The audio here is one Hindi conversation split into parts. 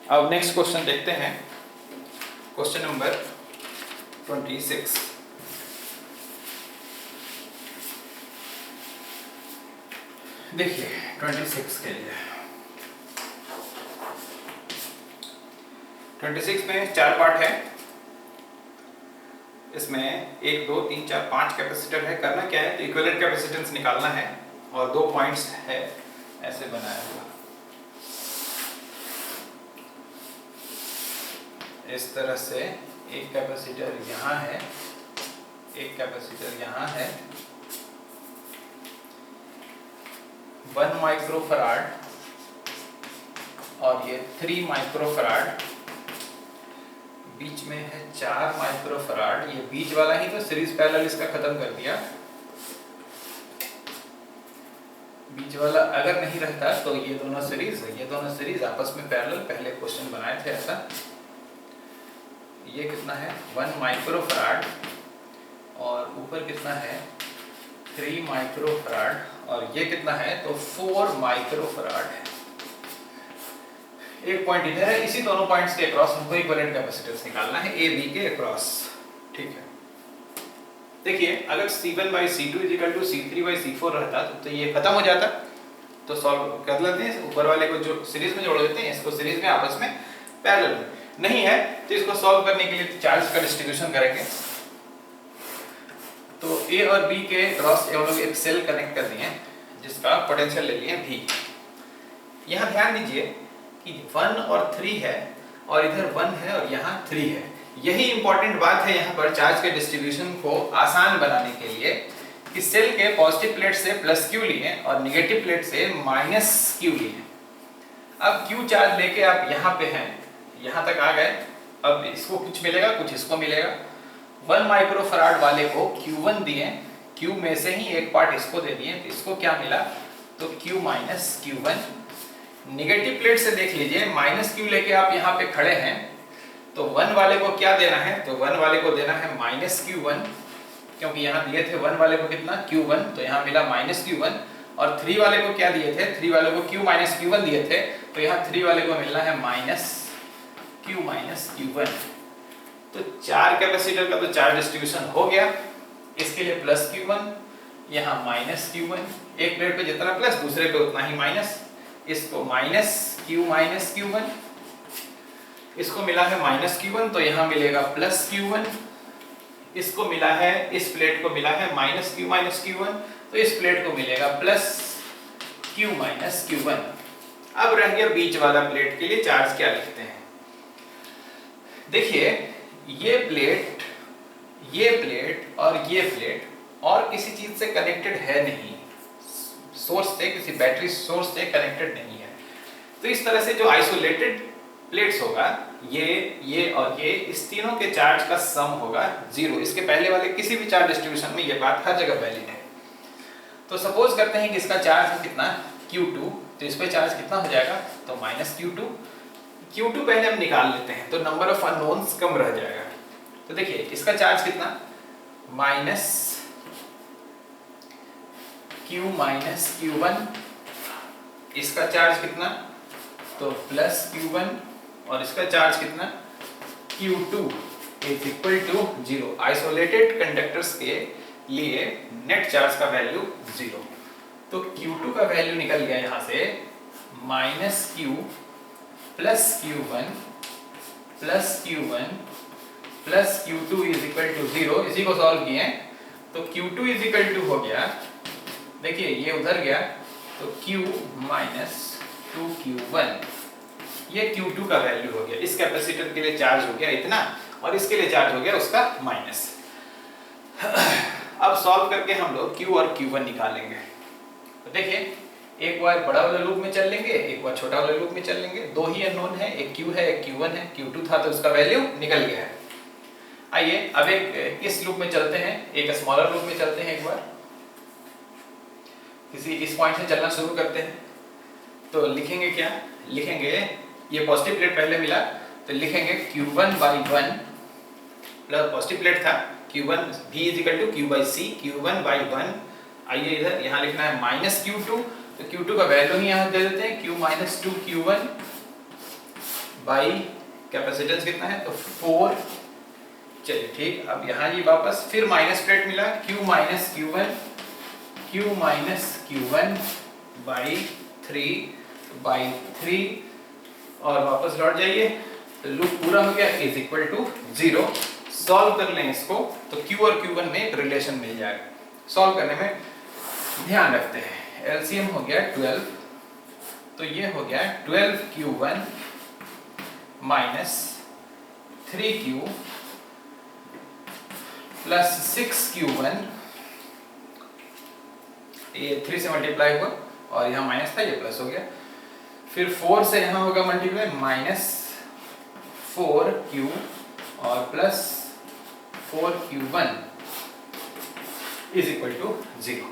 अब नेक्स्ट क्वेश्चन देखते हैं, क्वेश्चन नंबर 26। देखिए 26 के लिए 26 में 4 पार्ट है। इसमें 1 2 3 4 5 कैपेसिटर है। करना क्या है, तो इक्विवेलेंट कैपेसिटेंस निकालना है और 2 पॉइंट्स है ऐसे बनाया हुआ। इस तरह से एक कैपेसिटर यहाँ है, एक कैपेसिटर यहाँ है, 1 माइक्रोफराड और ये 3 माइक्रोफराड, बीच में है 4 माइक्रोफराड। ये बीच वाला ही तो सीरीज पैरेलल इसका खत्म कर दिया। बीच वाला अगर नहीं रहता तो ये दोनों सीरीज आपस में पैरेलल, पहले क्वेश्चन बनाए थे ऐसा। ये कितना है 1 माइक्रोफराड और ऊपर कितना है 3 माइक्रोफराड और ये कितना है तो 4 माइक्रोफराड है। एक पॉइंट इधर है, इसी दोनों पॉइंट्स के अक्रॉस हमको इक्विवेलेंट कैपेसिटेंस निकालना है ए बी के अक्रॉस। ठीक है, देखिए अगर C1/C2 = C3/C4 रहता तो ये खत्म हो जाता, तो सॉल्व कर लेते हैं। ऊपर वाले को जो सीरीज में जोड़ देते हैं, इसको सीरीज में आपस में पैरेलल में। नहीं है तो इसको सॉल्व करने के लिए चार्ज का डिस्ट्रीब्यूशन करेंगे। तो ए और बी के क्रॉस हम लोग एक सेल कनेक्ट कर दिए जिसका पोटेंशियल ले लिए V। यहाँ ध्यान दीजिए कि 1 और 3 है और इधर 1 है और यहाँ 3 है। यही इंपॉर्टेंट बात है यहाँ पर चार्ज के डिस्ट्रीब्यूशन को आसान बनाने के लिए कि सेल के पॉजिटिव प्लेट से +Q लिए और नेगेटिव प्लेट से -Q लिए। अब Q चार्ज लेके आप यहाँ पे हैं, यहाँ तक आ गए। अब इसको कुछ मिलेगा, कुछ इसको मिलेगा। 1 माइक्रोफराड वाले को Q1 दिए, Q में से ही एक पार्ट इसको दे दिए, तो इसको क्या मिला तो Q - Q1। नेगेटिव प्लेट से देख लीजिए, -Q लेके आप यहाँ पे खड़े हैं, तो 1 वाले को क्या देना है, तो 1 वाले को देना है -Q1, क्योंकि यहाँ दिए थे 1 वाले को कितना Q1, तो यहाँ मिला -Q1। और 3 वाले को क्या दिए थे, 3 वाले को Q - Q1 दिए थे, तो यहाँ 3 वाले को मिलना है -Q - Q1। तो 4 कैपेसिटर का तो चार्ज डिस्ट्रीब्यूशन हो गया। इसके लिए +Q1, यहाँ -Q1, एक प्लेट पे जितना प्लस दूसरे पे उतना ही माइनस। इसको -Q - Q1, इसको मिला है -Q1, तो यहाँ मिलेगा +Q1। इसको मिला है, इस प्लेट को मिला है -Q - Q1, तो इस प्लेट को मिलेगा +Q - Q1। अब रह गया बीच वाला प्लेट के लिए चार्ज क्या लिखते हैं। देखिए ये प्लेट और ये प्लेट और किसी चीज से कनेक्टेड है नहीं, सोर्स से, किसी बैटरी सोर्स से कनेक्टेड नहीं है। तो इस तरह से जो आइसोलेटेड प्लेट्स होगा, ये और ये, इस तीनों के चार्ज का सम होगा 0। इसके पहले वाले किसी भी चार्ज डिस्ट्रीब्यूशन में ये बात हर जगह वैलिड है। तो सपोज करते हैं कि इसका चार्ज है कितना Q2, तो इस पे चार्ज कितना हो जाएगा तो -Q2। Q2 पहले हम निकाल लेते हैं तो नंबर ऑफ अननोन्स कम रह जाएगा। तो देखिए इसका चार्ज कितना -Q - Q1, इसका चार्ज कितना तो +Q1 और इसका चार्ज कितना Q2 = 0। आइसोलेटेड कंडक्टर्स के लिए नेट चार्ज का वैल्यू 0। तो Q2 का वैल्यू निकल गया यहाँ से -Q + Q1 + Q2 = 0। इसी को सॉल्व किए तो Q2 = हो गया, देखिए ये उधर गया तो Q - 2Q1, ये Q2 का वैल्यू हो गया। इस कैपेसिटर के लिए चार्ज हो गया इतना और इसके लिए चार्ज हो गया उसका माइनस। अब सॉल्व करके हम लोग Q और Q1 निकालेंगे। तो देखिए एक बार बड़ा वाला लूप में चल लेंगे, एक बार छोटा वाला लूप में चल लेंगे। दो ही अननोन है, एक Q है, एक Q1 है। Q2 था तो उसका वैल्यू निकल गया है। आइए अब एक इस लूप में चलते हैं, एक स्मॉलर लूप में चलते हैं। एक बार किसी इस पॉइंट से चलना शुरू करते हैं। तो लिखेंगे क्या, लिखेंगे ये पॉजिटिव प्लेट पहले मिला तो लिखेंगे Q1/1 प्लस पॉजिटिव प्लेट था Q1 V = Q/C, Q1/1। आइए इधर यहाँ लिखना है -Q2, तो Q2 का वैल्यू ही यहाँ दे देते हैं Q - 2Q1 बाई कैपेसिटेंस कितना है, तो 4। चलिए ठीक, अब यहाँ ये वापस फिर माइनस प्लेट मिला, Q माइनस Q1 बाई 3 और वापस लौट जाइए, तो लूप पूरा हो गया, इज इक्वल टू 0। सॉल्व कर लें इसको तो Q और Q1 में एक रिलेशन मिल जाएगा। सॉल्व करने में ध्यान रखते हैं, एलसीएम हो गया 12, तो ये हो गया 12Q1 minus 3Q plus 6Q1, ये 3 से मल्टीप्लाई हुआ और यहाँ माइनस था, ये प्लस हो गया, फिर 4 से यहाँ होगा मल्टीप्लाई, माइनस 4Q और plus 4Q1 is equal to 0।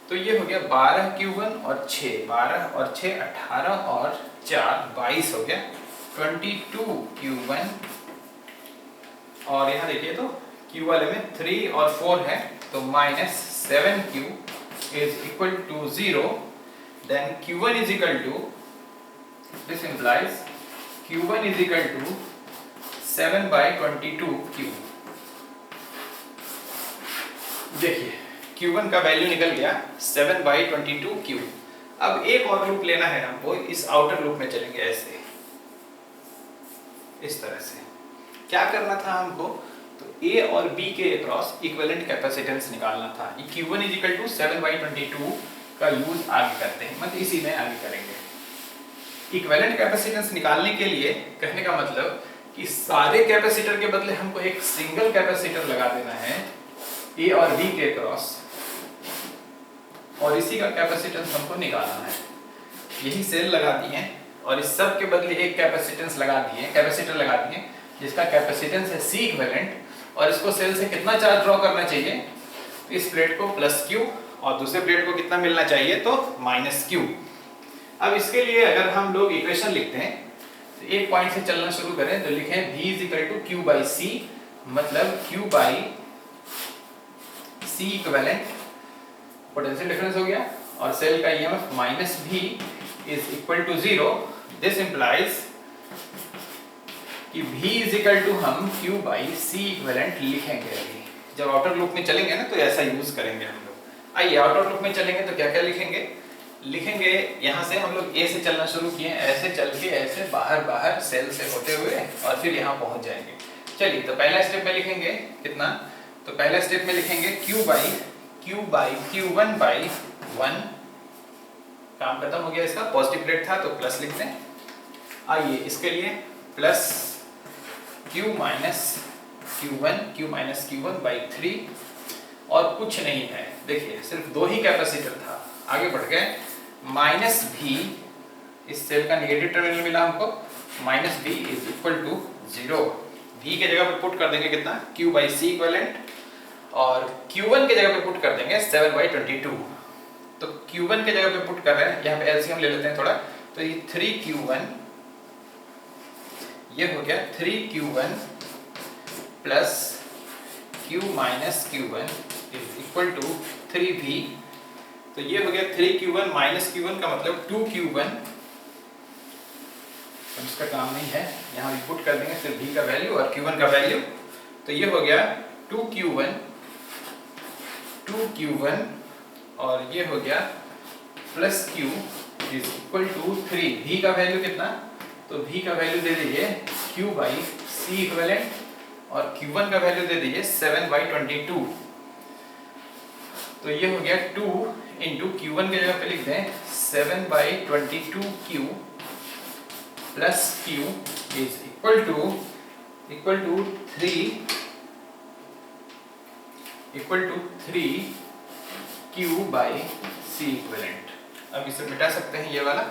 तो ये हो गया 12Q1 और 6, 12 और 6 18 और 4 22 हो गया, 22Q1 और यहाँ देखिए तो Q वाले में 3 और 4 है, तो minus 7Q is equal to 0। Then Q1 is equal to, this implies Q1 is equal to 7/22Q। देखिए Q1 का वैल्यू निकल गया 7/22Q। अब एक और लूप लेना है हमको, इस आउटर लूप में चलेंगे ऐसे, इस तरह से। क्या करना था हमको, तो A और B के अक्रॉस इक्विवेलेंट कैपेसिटेंस निकालना था। ये Q1 इज इक्वल टू 7/22 का यूज आगे करते हैं, मतलब इसी में आगे करेंगे। इक्विवेलेंट कैपेसिटेंस निकालने के लिए कहने का मतलब कि सारे कैपेसिटर के बदले हमको एक सिंगल कैपेसिटर लगा देना है A और B के अक्रॉस, और इसी का कैपेसिटेंस हमको निकालना है। यही सेल लगा दिए और इस सब के बदले एक कैपेसिटेंस लगा दिए, कैपेसिटर लगा दिए जिसका कैपेसिटेंस है C इक्विवेलेंट, और इसको सेल से कितना चार्ज ड्रॉ करना चाहिए, तो इस प्लेट को प्लस Q और दूसरे प्लेट को कितना मिलना चाहिए, तो माइनस Q। अब इसके लिए अगर हम लोग इक्वेशन लिखते हैं तो एक पॉइंट से चलना शुरू करें, तो लिखें V is equal to Q by C, मतलब Q by C equivalent, potential difference हो गया, और सेल का EMF minus V is equal to 0। This implies कि V इज इक्वल टू हम Q बाई C इक्विवेलेंट लिखेंगे। अभी जब आउटर लूप में चलेंगे ना तो ऐसा यूज करेंगे हम लोग। आइए आउटर लूप में चलेंगे तो क्या क्या लिखेंगे, यहाँ से हम लोग A से चलना शुरू किए, ऐसे चल के ऐसे बाहर सेल से होते हुए और फिर यहाँ पहुंच जाएंगे। चलिए तो पहला स्टेप में लिखेंगे कितना, तो पहला स्टेप में लिखेंगे Q बाई Q1 बाई 1। काम खत्म हो गया इसका, पॉजिटिव प्लेट था तो प्लस लिखते हैं। आइए इसके लिए plus Q minus Q1 by 3, और कुछ नहीं है, देखिए सिर्फ 2 ही कैपेसिटर था। आगे बढ़ गए, माइनस V, इस सेल का नेगेटिव टर्मिनल मिला हमको, minus V is equal to 0। V के जगह पे पुट कर देंगे कितना, Q बाई C इक्विवेलेंट, और Q1 के जगह पे पुट कर देंगे 7/22। तो Q1 के जगह पे पुट कर रहे हैं, यहाँ पे एलसीएम ले लेते हैं थोड़ा, तो ये 3Q1, ये हो गया 3Q1 plus Q minus Q1 is equal to 3V। तो ये हो गया 3Q1 माइनस Q1 का मतलब 2Q1, तो इसका काम नहीं है, यहाँ भी पुट कर देंगे सिर्फ V का वैल्यू और Q1 का वैल्यू। तो ये हो गया 2Q1 और ये हो गया plus Q is equal to 3। V का वैल्यू कितना, तो V का वैल्यू दे दीजिए Q बाई C इक्विवेलेंट, और Q1 का वैल्यू दे दीजिए 7/22। तो ये हो गया 2 इंटू Q1 के जगह पे लिख दें 7/22Q plus Q is equal to 3Q by C equivalent. अब इसे मिटा सकते हैं ये वाला,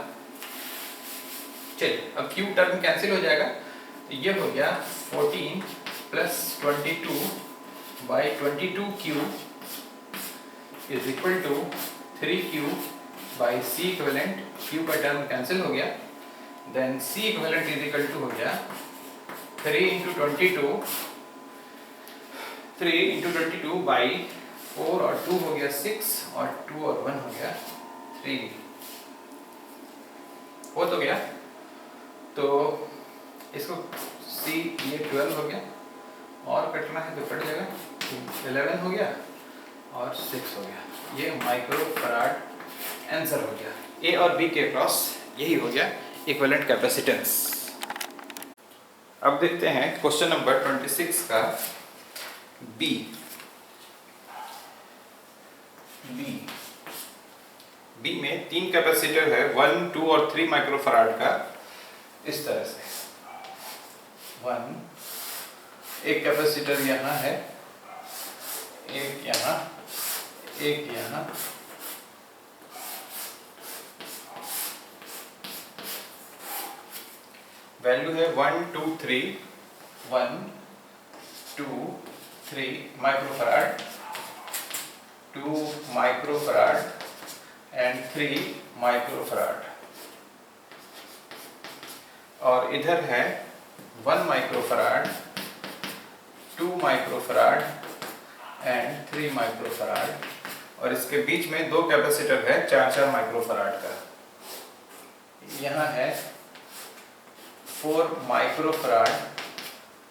चलिए अब Q टर्म कैंसिल हो जाएगा, तो ये हो गया 14 plus 22 by 22Q is equal to 3Q by C equivalent. Q का टर्म कैंसिल हो गया, then C equivalent is equal to हो गया 3 इंटू 22 बाई 4 और 2 हो गया 6 और 2 और 1 हो गया 3। हो तो गया। तो इसको सी, ये 12 हो गया, और कटना है तो कट जाएगा, 11 हो गया और 6 हो गया। ये माइक्रो फराड आंसर हो गया। ए और बी के क्रॉस यही हो गया इक्विवेलेंट कैपेसिटेंस। अब देखते हैं क्वेश्चन नंबर 26 का बी। बी में 3 कैपेसिटर है, 1, 2 और 3 माइक्रोफराड का। इस तरह से 1, एक कैपेसिटर यहाँ है, एक यहाँ, एक यहाँ, वैल्यू है 1, 2, 3, 1, 2, 3 माइक्रोफराड, 2 माइक्रोफराड एंड 3 माइक्रोफराड। और इधर है 1 माइक्रोफराड, 2 माइक्रोफराड एंड 3 माइक्रोफराड। और इसके बीच में 2 कैपेसिटर है 4-4 माइक्रोफराड का। यहाँ है 4 माइक्रोफराड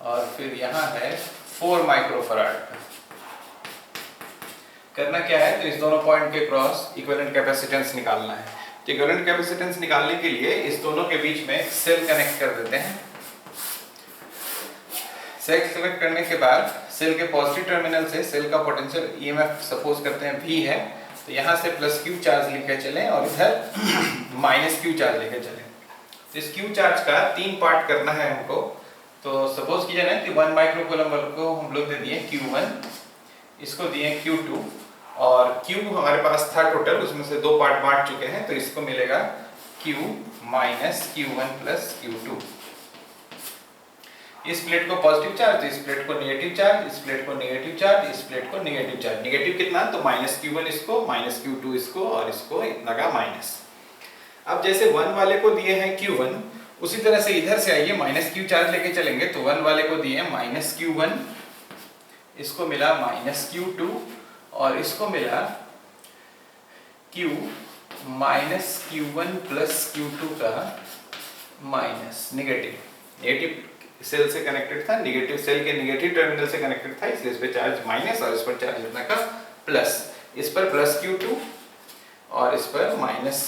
और फिर यहाँ है 4 माइक्रोफराड का। करना क्या है, तो इस दोनों पॉइंट के क्रॉस इक्विवेलेंट कैपेसिटेंस निकालना है। तो इक्विवेलेंट कैपेसिटेंस निकालने के लिए इस दोनों के बीच में सेल कनेक्ट कर देते हैं। सेल कनेक्ट करने के बाद सेल के पॉजिटिव टर्मिनल से सेल का पोटेंशियल ईएमएफ सपोज करते हैं V है, तो यहाँ से +Q चार्ज लेके चलें और इधर -Q चार्ज लेके चलें। तो इस Q चार्ज का 3 पार्ट करना है हमको। तो सपोज कीजिए ना कि 1 माइक्रोकूलम को हम लोग दे दिए Q1, इसको दिए Q2 और Q हमारे पास था टोटल, उसमें से 2 पार्ट बांट चुके हैं, तो इसको मिलेगा Q minus Q1 plus Q2। इस प्लेट को पॉजिटिव चार्ज, इस प्लेट को नेगेटिव चार्ज, इस प्लेट को नेगेटिव चार्ज, इस प्लेट को नेगेटिव चार्ज। नेगेटिव कितना, तो -Q1 इसको, -Q2 इसको और इसको इतना का माइनस। अब जैसे 1 वाले को दिए हैं Q1, उसी तरह से इधर से आइए -Q चार्ज लेके चलेंगे। तो 1 वाले को दिए -Q1, इसको मिला -Q2 और इसको मिला Q minus Q1 plus Q2 का माइनस। नेगेटिव सेल से कनेक्टेड था, नेगेटिव सेल के नेगेटिव टर्मिनल से कनेक्टेड था, इसलिए इस पे चार्ज माइनस और इस पर चार्ज इतना का प्लस। इस पर +Q2 और इस पर माइनस,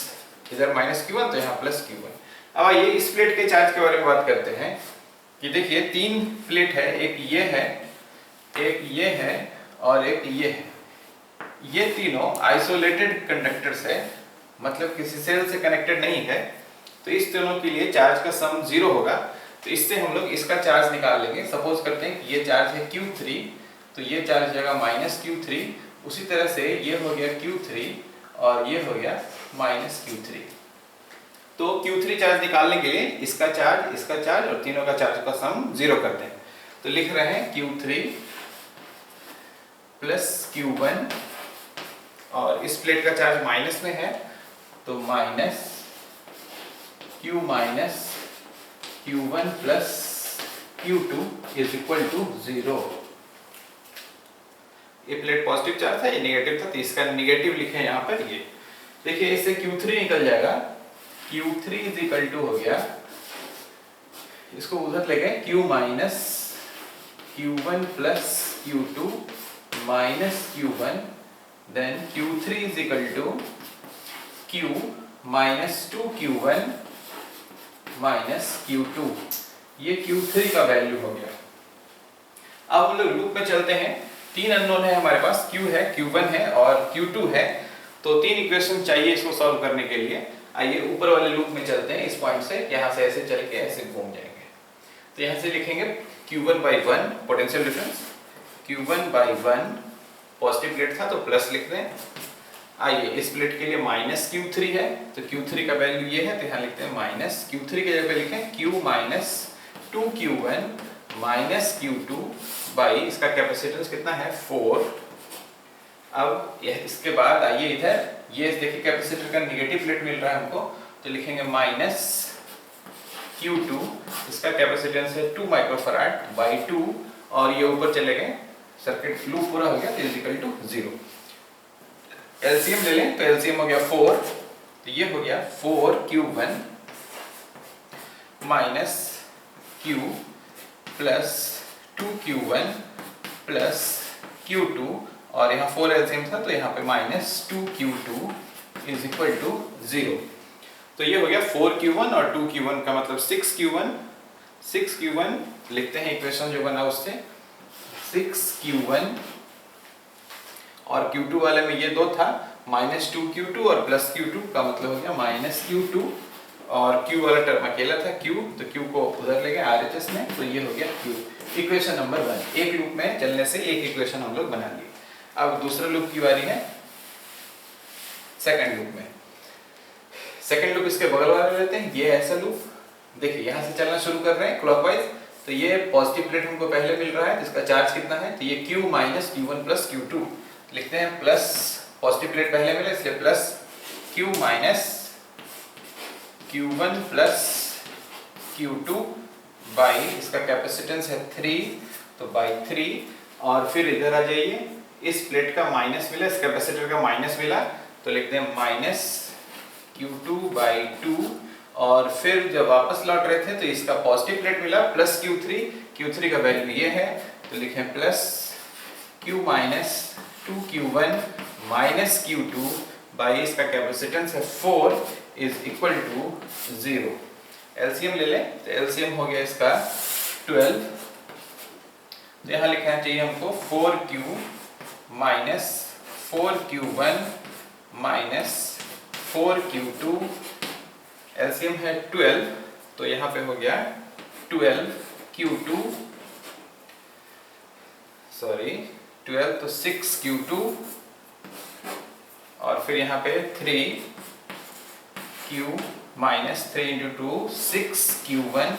इधर -Q1 तो यहाँ +Q1। अब आइए इस प्लेट के चार्ज के बारे में बात करते हैं कि देखिए 3 प्लेट है, एक ये है, एक ये है और एक ये है। ये तीनों आइसोलेटेड कंडक्टर्स है, मतलब किसी सेल से कनेक्टेड नहीं है। तो इस तीनों के लिए चार्ज का सम 0 होगा। तो इससे हम लोग इसका चार्ज निकाल लेंगे। सपोज करते हैं कि ये चार्ज है Q3, तो ये चार्ज जाएगा -Q3। उसी तरह से ये हो गया Q3 और ये हो गया -Q3। तो Q3 चार्ज निकालने के लिए इसका चार्ज और तीनों का चार्ज का सम 0 करते हैं। तो लिख रहे हैं Q3 प्लस Q1 और इस प्लेट का चार्ज माइनस में है, तो minus Q minus Q1 plus Q2 is equal to 0। ये प्लेट पॉजिटिव चार्ज था, ये नेगेटिव था, तो इसका नेगेटिव लिखे यहाँ पर। ये देखिए इससे Q3 निकल जाएगा, Q3 इज इक्वल टू हो गया, इसको उधर ले गए Q minus Q1 plus Q2 minus Q1, then Q3 is equal to Q minus 2Q1 minus Q2। ये Q3 का वैल्यू हो गया। अब हम लोग लूप में चलते हैं। 3 अननोन है हमारे पास, Q है, Q1 है और Q2 है। तो 3 इक्वेशन चाहिए इसको सॉल्व करने के लिए। आइए ऊपर वाले लूप में चलते हैं। इस पॉइंट से यहाँ से ऐसे चल के ऐसे घूम जाएंगे। तो यहाँ से लिखेंगे Q1/1 potential difference, Q1/1 positive plate था तो प्लस लिख दें। आइए इस प्लेट के लिए -Q3 है, तो Q3 का वैल्यू ये है, तो यहाँ लिखते हैं -Q3 के जगह पे लिखें Q minus 2Q1 minus Q2 by इसका कैपेसिटेंस कितना है 4। अब इसके बाद आइए इधर ये देखिए कैपेसिटर का नेगेटिव प्लेट मिल रहा है हमको, तो लिखेंगे -Q2, इसका कैपेसिटेंस है 2 माइक्रोफराड बाई 2 और ये ऊपर चले गए, सर्किट लूप पूरा हो गया, इज इक्वल टू 0। एलसीएम ले लें, तो एलसीएम हो गया 4, तो ये हो गया 4Q1 minus Q plus 2Q1 plus Q2 और यहाँ 4 एलसीएम था तो यहाँ पे minus 2Q2 is equal to 0। तो ये हो गया 4Q1 और 2Q1 का मतलब 6Q1। 6Q1 लिखते हैं इक्वेशन जो बना उससे 6Q1 और Q2 वाले में ये 2 था माइनस 2Q2 और प्लस Q2 का मतलब हो गया माइनस Q2 और Q वाला टर्म अकेला था Q तो Q को उधर ले गए RHS में तो ये हो गया Q। इक्वेशन नंबर 1 एक लूप में चलने से एक इक्वेशन हम लोग बना लिए। अब दूसरा लूप की बारी है सेकंड लूप में। सेकंड लूप इसके बगल वाले लेते हैं, ये ऐसा लूप देखिए यहाँ से चलना शुरू कर रहे हैं क्लॉकवाइज तो ये पॉजिटिव प्लेट हमको पहले मिल रहा है जिसका चार्ज कितना है तो ये Q minus Q1 plus Q2 लिखते हैं प्लस पॉजिटिव प्लेट पहले मिले इसलिए plus Q minus Q1 plus Q2 by इसका कैपेसिटेंस है 3 तो बाई 3 और फिर इधर आ जाइए इस प्लेट का माइनस मिला इस कैपेसिटर का माइनस मिला तो लिखते हैं माइनस Q2 बाई 2 और फिर जब वापस लौट रहे थे तो इसका पॉजिटिव प्लेट मिला प्लस Q3 का वैल्यू ये है तो लिखें plus Q minus 2Q1 minus Q2 by इसका कैपेसिटेंस है 4 इज इक्वल टू 0। एलसीएम ले लें तो एलसीएम हो गया इसका 12 तो यहाँ लिखना चाहिए हमको 4Q minus 4Q1 minus 4Q2 LCM है 12 तो यहाँ पे हो गया 12Q2 सॉरी 12 तो 6Q2 और फिर यहाँ पे 3Q minus 3 into 2 6Q1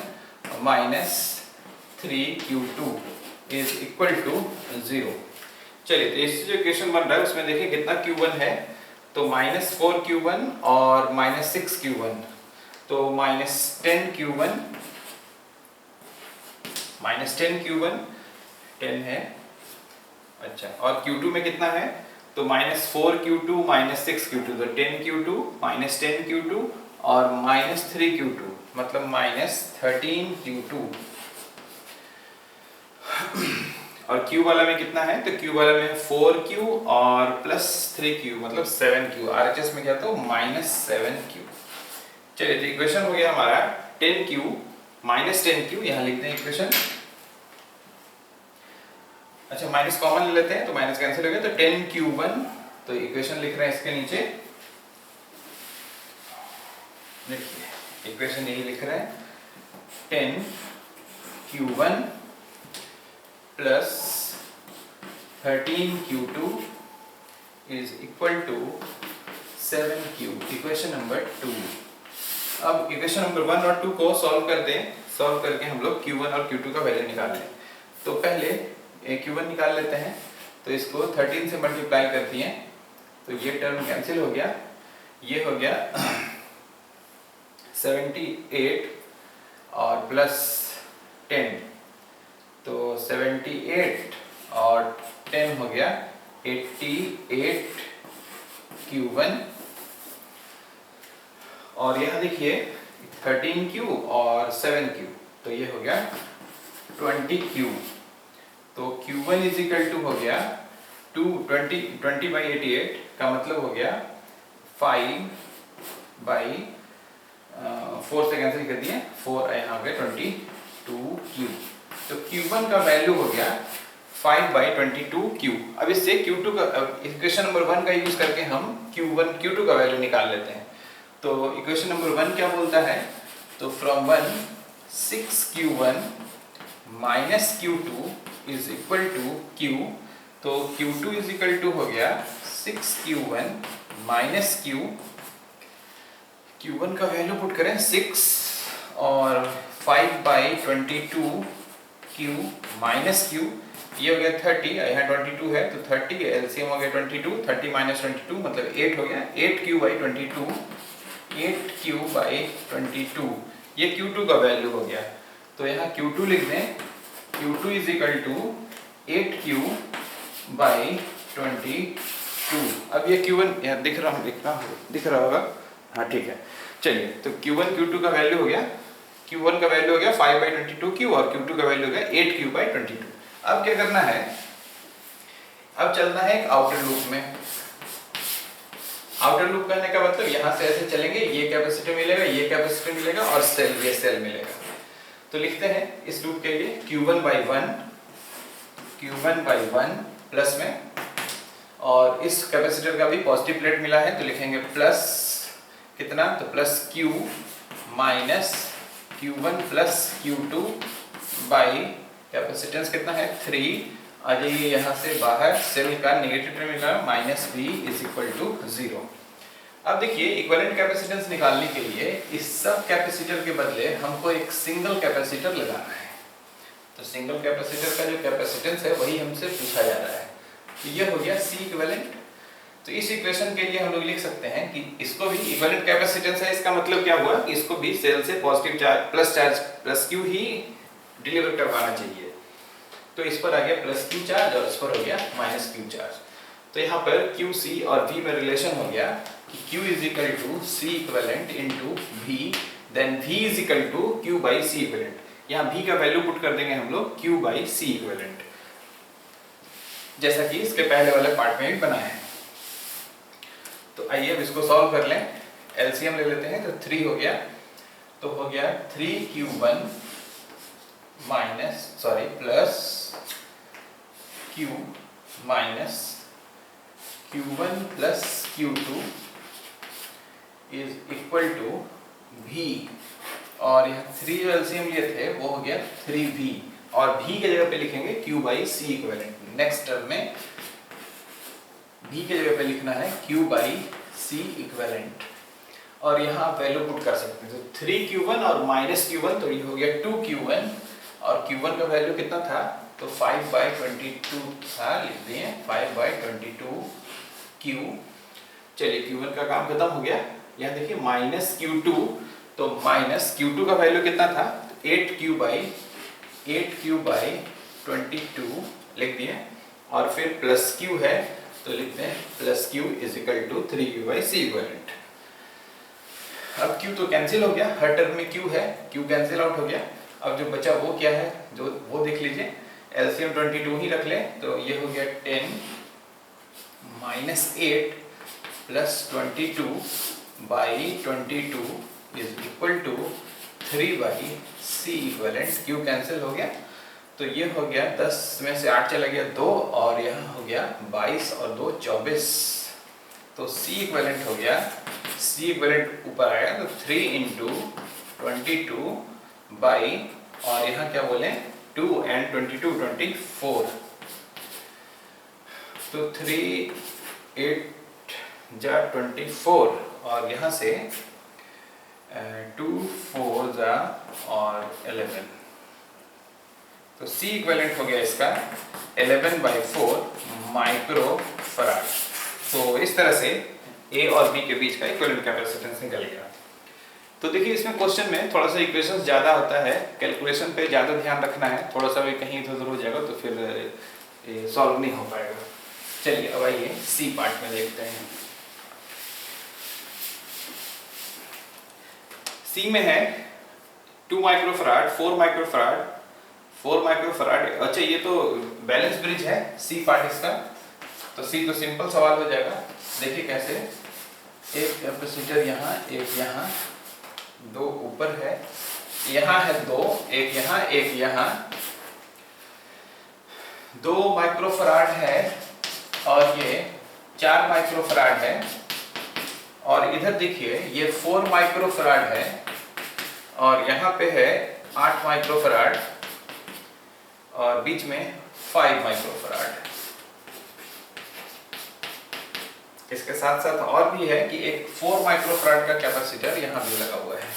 minus 3Q2 is equal to 0। चलिए तो इससे जो इक्वेशन बन रहा है उसमें देखिए कितना Q1 है तो माइनस 4Q1 और माइनस 6Q1 तो माइनस 10Q1 10 है अच्छा और Q2 में कितना है तो माइनस 4Q2 माइनस 6Q2 तो 10Q2 माइनस 10Q2 और माइनस 3Q2 मतलब माइनस 13Q2 और Q वाला में कितना है तो Q वाला में 4Q और प्लस 3Q मतलब 7Q RHS में क्या तो माइनस 7Q। चलिए तो इक्वेशन हो गया हमारा 10Q माइनस 10Q यहाँ लिखते हैं इक्वेशन अच्छा माइनस कॉमन ले लेते हैं तो माइनस कैंसिल हो गया तो 10Q1 तो इक्वेशन लिख रहे हैं इसके नीचे देखिए इक्वेशन यही लिख रहे हैं 10Q1 plus 13Q2 is equal to 7Q equation number 2। अब इक्वेशन नंबर 1 और 2 को सॉल्व कर दें सॉल्व करके हम लोग Q1 और Q2 का वैल्यू निकाल लें तो पहले Q1 निकाल लेते हैं तो इसको 13 से मल्टीप्लाई कर दिए तो ये टर्म कैंसिल हो गया ये हो गया 78 और प्लस 10 तो 78 और 10 हो गया 88 Q1 और यहाँ देखिए 13Q और 7Q तो ये हो गया 20Q तो Q1 इज इक्वल टू हो गया 20 बाई 88 का मतलब हो गया 5 बाई 4 से कैंसिल कर दिए 4 यहाँ पे 22Q तो Q1 का वैल्यू हो गया 5 बाई 22Q। अब इससे Q2 का इक्वेशन नंबर 1 का यूज करके हम Q2 का वैल्यू निकाल लेते हैं तो इक्वेशन नंबर 1 क्या बोलता है तो from 1 6Q1 minus Q2 is equal to Q तो Q2 इज इक्वल टू हो गया 6Q1 माइनस Q1 का वैल्यू पुट करें 6 और 5 बाई 22Q माइनस Q ये हो गया 30 यहाँ 22 है तो 30 एलसीएम हो गया 22 30 माइनस 22 मतलब 8 हो गया 8Q बाई 22 8Q बाई 22 ये Q2 का वैल्यू हो गया तो यहाँ Q2 लिख दें Q2 is equal to 8Q by 22। अब ये Q1 यहाँ दिख रहा होगा हाँ ठीक है चलिए तो Q1 Q2 का वैल्यू हो गया Q1 का वैल्यू हो गया 5/22Q और Q2 का वैल्यू हो गया 8Q/22। अब क्या करना है, अब चलना है एक आउटर लूप में। आउटर लूप कहने का मतलब यहाँ से ऐसे चलेंगे, ये कैपेसिटर मिलेगा, ये कैपेसिटर मिलेगा और सेल, ये सेल मिलेगा। तो लिखते हैं इस लूप के लिए Q1/1 प्लस में, और इस कैपेसिटर का भी पॉजिटिव प्लेट मिला है तो लिखेंगे प्लस कितना, तो plus Q minus Q1 plus Q2 by capacitance कितना है 3। आ जाइए यहाँ से बाहर, सेल का negative terminal minus V is equal to 0। अब देखिए इक्विवेलेंट कैपेसिटेंस निकालने के लिए इस सब कैपेसिटर के बदले हमको एक सिंगल कैपेसिटर लगाना है। तो सिंगल कैपेसिटर का जो कैपेसिटेंस है वही हमसे पूछा जा रहा है। तो ये हो गया C इक्विवेलेंट। तो इस इक्वेशन के लिए हम लोग लिख सकते हैं कि इसको भी इक्विवेलेंट कैपेसिटेंस है, इसका मतलब क्या हुआ कि इसको भी सेल से पॉजिटिव चार्ज प्लस Q ही डिलीवर करवाना चाहिए। तो इस पर आ गया प्लस Q चार्ज और इस पर हो गया माइनस Q चार्ज। तो यहाँ पर QC और V में रिलेशन हो गया कि Q is equal to C equivalent into V, then V is equal to Q by C equivalent. यहाँ V का वैल्यू पुट कर देंगे हम लोग Q बाई C इक्विवेलेंट, जैसा कि इसके पहले वाले पार्ट में भी बनाया है। तो आइए अब इसको सॉल्व कर लें, एलसीएम ले लेते हैं। तो 3 हो गया, तो हो गया 3Q1 minus plus Q minus Q1 plus Q2 is equal to V, और यहाँ 3 जो एलसीएम लिए थे वो हो गया 3V, और V के जगह पे लिखेंगे Q by C equivalent. Next term में V के जगह पे लिखना है Q बाई C इक्विवेलेंट, और यहाँ आप वैल्यू पुट कर सकते हैं। तो 3Q1 और माइनस Q1, तो ये हो गया 2Q1, और Q1 का वैल्यू कितना था, तो 5/22 था, लिख दिए 5/22Q। चलिए Q1 का काम खत्म हो गया। यहाँ देखिए माइनस Q2, तो माइनस Q2 का वैल्यू कितना था, 8Q/22 लिख दिए, और फिर प्लस Q है तो लिखते हैं plus Q is equal to 3Q/C equivalent. अब Q तो कैंसिल हो गया, हर टर्म में Q है, Q कैंसिल आउट हो गया। अब जो बचा वो क्या है, जो वो देख लीजिए, एलसीएम 22 ही रख लें। तो ये हो गया 10 minus 8 plus 22/22 is equal to 3/C equivalent. Q cancel हो गया, तो ये हो गया 10 में से 8 चला गया 2, और यहाँ हो गया 22 और 2 24। तो C इक्विवेलेंट हो गया, C इक्विवेलेंट ऊपर आया तो 3 इंटू 22 बाई, और यहाँ क्या बोले 2 and 22 24। तो 3 8 जा 24, और यहाँ से 2 4 जा और 11। तो C इक्विवेलेंट हो गया इसका 11/4 माइक्रो फराड। तो इस तरह से A और B के बीच का इक्विवेलेंट कैपेसिटेंस निकल गया। तो देखिए इसमें क्वेश्चन में थोड़ा सा इक्वेशंस ज़्यादा होता है, कैलकुलेशन पे ज़्यादा ध्यान रखना है, थोड़ा सा भी कहीं इधर उधर हो जाएगा तो फिर सॉल्व नहीं हो पाएगा। चलिए अब आइए C पार्ट में देखते हैं। C में है 2 माइक्रोफराड, 4 माइक्रोफराड, 4 माइक्रोफराड। अच्छा ये तो बैलेंस ब्रिज है C पार्ट इसका, तो C तो सिंपल सवाल हो जाएगा। देखिए कैसे, एक कैपेसिटर यहाँ, एक यहाँ, 2 ऊपर है, यहाँ है 2, एक यहाँ एक यहाँ, 2 माइक्रोफराड है, और ये 4 माइक्रोफराड है, और इधर देखिए ये 4 माइक्रोफराड है, और यहाँ पे है 8 माइक्रोफराड, और बीच में 5 माइक्रोफराड। इसके साथ साथ और भी है कि एक 4 माइक्रोफराड का कैपेसिटर यहाँ भी लगा हुआ है।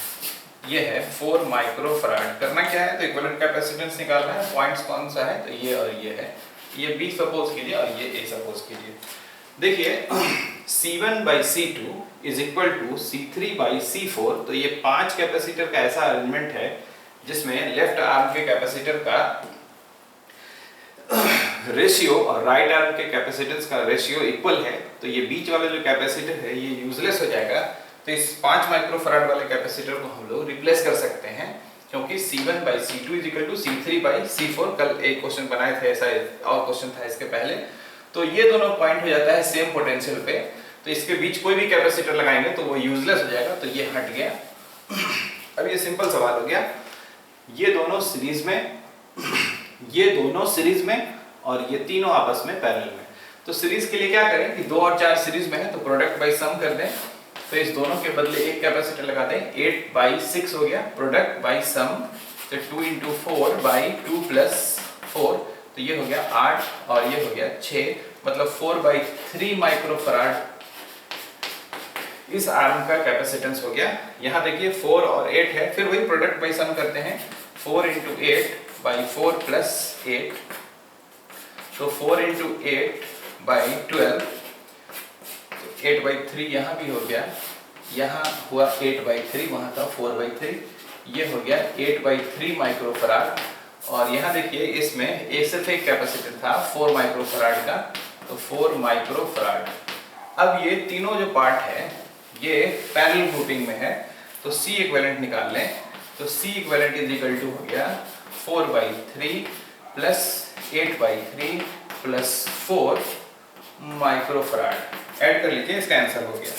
ये है 4 माइक्रोफराड। करना क्या है, तो इक्विवेलेंट कैपेसिटेंस निकालना है। पॉइंट्स कौन सा है, तो ये और ये है। ये B सपोज कीजिए और ये A सपोज कीजिए। देखिए C1/C2 is equal to C3/C4। तो ये 5 कैपेसिटर का ऐसा अरेंजमेंट है जिसमें लेफ्ट आर्म के कैपेसिटर का रेशियो और राइट आर्म के कैपेसिटेंस का रेशियो इक्वल है। तो ये बीच वाला जो कैपेसिटर है ये यूजलेस हो जाएगा। तो इस 5 माइक्रोफराड वाले कैपेसिटर को हम लोग रिप्लेस कर सकते हैं क्योंकि C1 by C2 is equal to C3 by C4। कल एक क्वेश्चन बनाए थे ऐसा, और क्वेश्चन था इसके पहले। तो ये दोनों पॉइंट हो जाता है सेम पोटेंशियल पे, तो इसके बीच कोई भी कैपेसिटर लगाएंगे तो वो यूजलेस हो जाएगा, तो ये हट गया। अब ये सिंपल सवाल हो गया, ये दोनों सीरीज में, ये दोनों सीरीज में और ये तीनों आपस में पैरेलल में। तो सीरीज के लिए क्या करें कि 2 और 4 सीरीज में है तो प्रोडक्ट बाई सम कर दें। तो इस दोनों के बदले एक कैपेसिटर लगा दें, 8 बाई 6 हो गया, प्रोडक्ट बाई सम, तो 2 इंटू 4 बाई 2 प्लस 4, तो ये हो गया 8 और ये हो गया 6, मतलब 4 बाई 3 माइक्रोफराड इस आर्म का कैपेसिटेंस हो गया। यहाँ देखिए 4 और 8 है, फिर वही प्रोडक्ट बाई सम करते हैं, 4 इंटू 8 बाई 4 प्लस 8, तो 4 इंटू 8 बाई 12, 8 बाई 3 यहाँ भी हो गया, यहाँ हुआ 8 बाई 3, वहाँ था 4 बाई 3, ये हो गया 8 बाई 3 माइक्रोफराड। और यहाँ देखिए इसमें एक सिर्फ एक कैपेसिटर था 4 माइक्रोफराड का, तो 4 माइक्रोफराड। अब ये तीनों जो पार्ट है ये पैरेलल ग्रुपिंग में है, तो C इक्विवेलेंट निकाल लें, तो C equivalent is equal to हो गया 4 by 3 plus 8 by 3 plus 4 microfarad. Add कर लीजिए, इसका आंसर हो गया।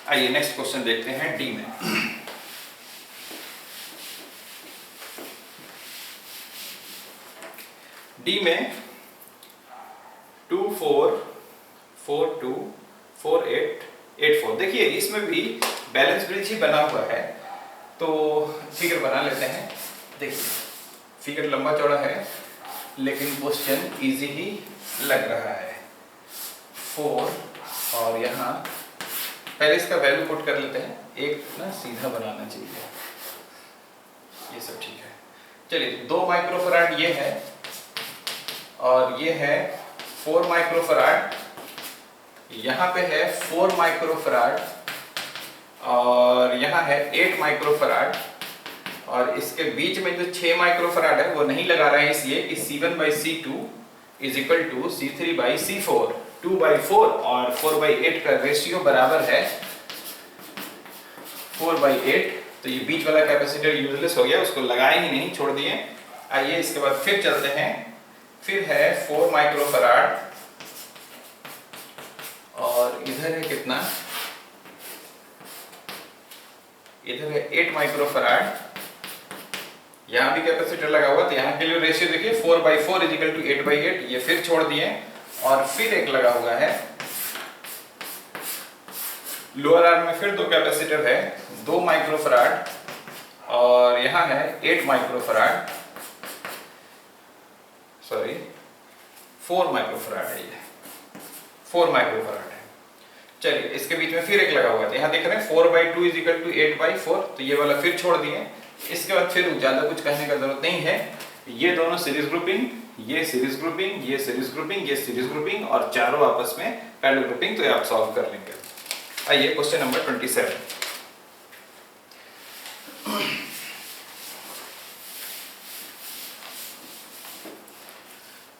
आइए नेक्स्ट क्वेश्चन देखते हैं डी में। डी में 2 4 4 2 4 8 8 4, देखिए इसमें भी बैलेंस ब्रिज ही बना हुआ है, तो फिगर बना लेते हैं। देखिए फिगर लंबा चौड़ा है लेकिन क्वेश्चन इजी ही लग रहा है। 4 और यहाँ पहले इसका वैल्यू पुट कर लेते हैं, एक ना सीधा बनाना चाहिए, ये सब ठीक है। चलिए 2 माइक्रोफराड ये है और ये है 4 माइक्रोफराड, यहाँ पे है 4 माइक्रोफराड और यहाँ है 8 माइक्रोफराड, और इसके बीच में जो 6 माइक्रोफराड है वो नहीं लगा रहे हैं इसलिए कि C1 by C2 is equal to C3 by C4, 2 by 4 और 4 बाई 8 का रेशियो बराबर है 4 बाई 8, तो ये बीच वाला कैपेसिटर यूजलेस हो गया, उसको लगाए ही नहीं, छोड़ दिए। आइए इसके बाद फिर चलते हैं, फिर है 4 माइक्रोफराड और इधर है कितना, इधर है 8 माइक्रोफराड, यहाँ भी कैपेसिटर लगा हुआ, तो यहाँ के लिए रेशियो देखिए 4 by 4 is equal to 8 by 8, ये फिर छोड़ दिए और फिर एक लगा हुआ है लोअर आर्म में, फिर 2 कैपेसिटर है 2 माइक्रोफराड और यहाँ है 8 माइक्रोफराड, सॉरी 4 माइक्रोफराड है, ये 4 माइक्रोफराड है। चलिए इसके बीच में फिर एक लगा हुआ है, यहाँ देख रहे हैं 4 by 2 is equal to 8 by 4, तो ये वाला फिर छोड़ दिए। इसके बाद फिर ज्यादा कुछ कहने का जरूरत नहीं है, ये दोनों सीरीज ग्रुपिंग, ये सीरीज ग्रुपिंग, ये सीरीज ग्रुपिंग, ये सीरीज ग्रुपिंग और चारों आपस में पैरेलल ग्रुपिंग, तो ये आप सॉल्व कर लेंगे। आइए क्वेश्चन नंबर 27।